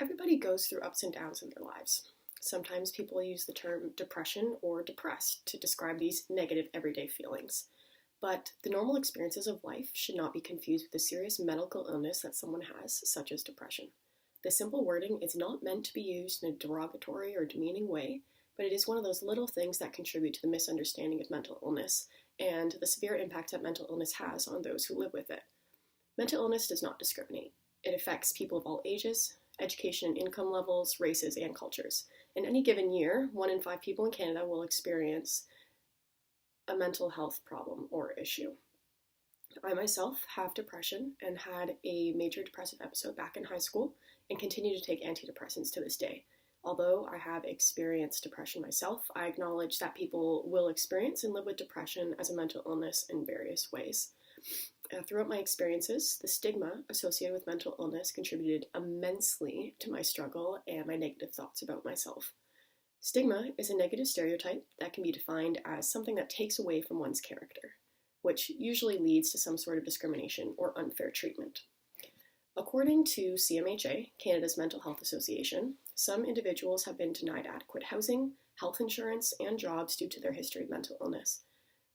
Everybody goes through ups and downs in their lives. Sometimes people use the term depression or depressed to describe these negative everyday feelings. But the normal experiences of life should not be confused with the serious medical illness that someone has, such as depression. The simple wording is not meant to be used in a derogatory or demeaning way, but it is one of those little things that contribute to the misunderstanding of mental illness and the severe impact that mental illness has on those who live with it. Mental illness does not discriminate. It affects people of all ages, education and income levels, races, and cultures. In any given year, 1 in 5 people in Canada will experience a mental health problem or issue. I myself have depression and had a major depressive episode back in high school and continue to take antidepressants to this day. Although I have experienced depression myself, I acknowledge that people will experience and live with depression as a mental illness in various ways. Throughout my experiences, the stigma associated with mental illness contributed immensely to my struggle and my negative thoughts about myself. Stigma is a negative stereotype that can be defined as something that takes away from one's character, which usually leads to some sort of discrimination or unfair treatment. According to CMHA, Canada's Mental Health Association, some individuals have been denied adequate housing, health insurance, and jobs due to their history of mental illness.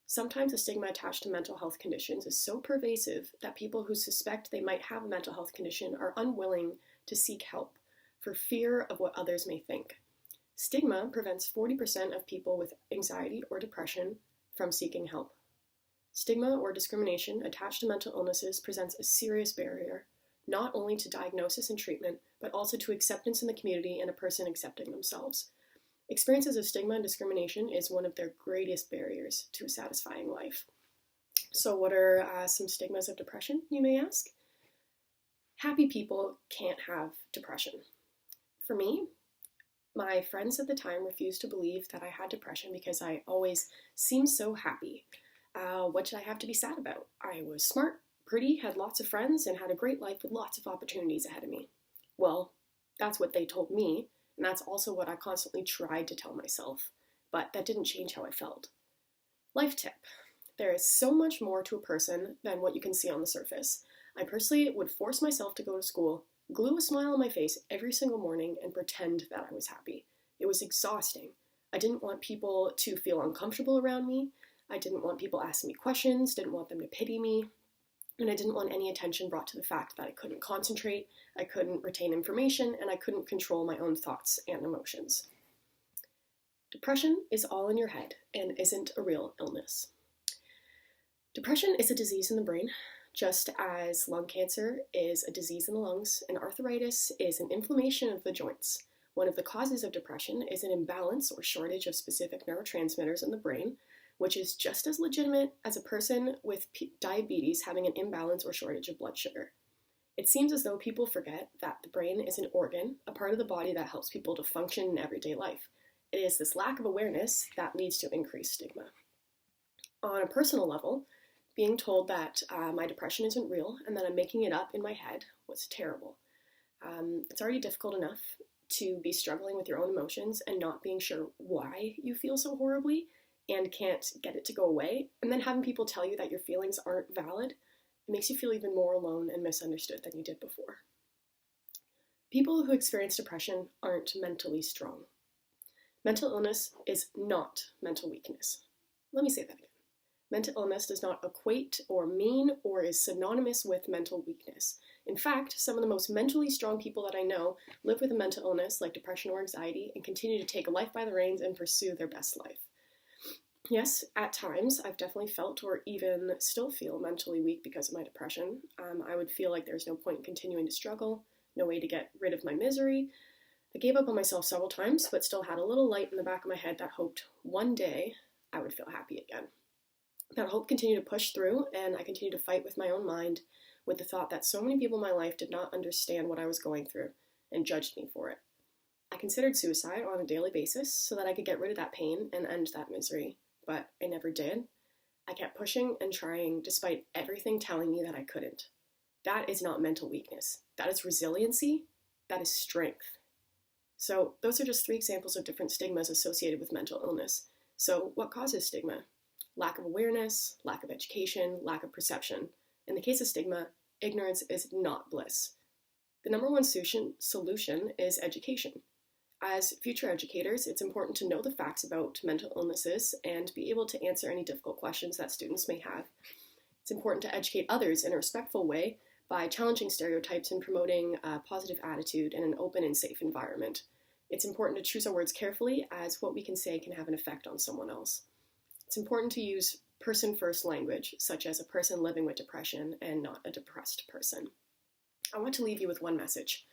Sometimes the stigma attached to mental health conditions is so pervasive that people who suspect they might have a mental health condition are unwilling to seek help for fear of what others may think. Stigma prevents 40% of people with anxiety or depression from seeking help. Stigma or discrimination attached to mental illnesses presents a serious barrier, not only to diagnosis and treatment, but also to acceptance in the community and a person accepting themselves. Experiences of stigma and discrimination is one of their greatest barriers to a satisfying life. So what are some stigmas of depression, you may ask? Happy people can't have depression. For me, my friends at the time refused to believe that I had depression because I always seemed so happy. What did I have to be sad about? I was smart, pretty, had lots of friends, and had a great life with lots of opportunities ahead of me. Well, that's what they told me, and that's also what I constantly tried to tell myself, but that didn't change how I felt. Life tip. There is so much more to a person than what you can see on the surface. I personally would force myself to go to school, glue a smile on my face every single morning, and pretend that I was happy. It was exhausting. I didn't want people to feel uncomfortable around me. I didn't want people asking me questions, didn't want them to pity me, and I didn't want any attention brought to the fact that I couldn't concentrate, I couldn't retain information, and I couldn't control my own thoughts and emotions. Depression is all in your head and isn't a real illness. Depression is a disease in the brain, just as lung cancer is a disease in the lungs, and arthritis is an inflammation of the joints. One of the causes of depression is an imbalance or shortage of specific neurotransmitters in the brain, which is just as legitimate as a person with diabetes having an imbalance or shortage of blood sugar. It seems as though people forget that the brain is an organ, a part of the body that helps people to function in everyday life. It is this lack of awareness that leads to increased stigma. On a personal level, being told that my depression isn't real and that I'm making it up in my head was terrible. It's already difficult enough to be struggling with your own emotions and not being sure why you feel so horribly and can't get it to go away, and then having people tell you that your feelings aren't valid, it makes you feel even more alone and misunderstood than you did before. People who experience depression aren't mentally strong. Mental illness is not mental weakness. Let me say that again. Mental illness does not equate or mean or is synonymous with mental weakness. In fact, some of the most mentally strong people that I know live with a mental illness like depression or anxiety and continue to take life by the reins and pursue their best life. Yes, at times, I've definitely felt or even still feel mentally weak because of my depression. I would feel like there's no point in continuing to struggle, no way to get rid of my misery. I gave up on myself several times, but still had a little light in the back of my head that hoped one day I would feel happy again. That hope continued to push through, and I continued to fight with my own mind with the thought that so many people in my life did not understand what I was going through and judged me for it. I considered suicide on a daily basis so that I could get rid of that pain and end that misery. But I never did. I kept pushing and trying despite everything telling me that I couldn't. That is not mental weakness. That is resiliency. That is strength. So those are just 3 examples of different stigmas associated with mental illness. So what causes stigma? Lack of awareness, lack of education, lack of perception. In the case of stigma, ignorance is not bliss. The number one solution is education. As future educators, it's important to know the facts about mental illnesses and be able to answer any difficult questions that students may have. It's important to educate others in a respectful way by challenging stereotypes and promoting a positive attitude in an open and safe environment. It's important to choose our words carefully, as what we can say can have an effect on someone else. It's important to use person-first language, such as a person living with depression and not a depressed person. I want to leave you with one message.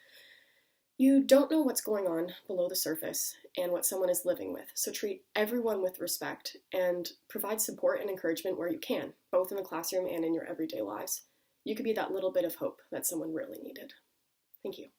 You don't know what's going on below the surface and what someone is living with, so treat everyone with respect and provide support and encouragement where you can, both in the classroom and in your everyday lives. You could be that little bit of hope that someone really needed. Thank you.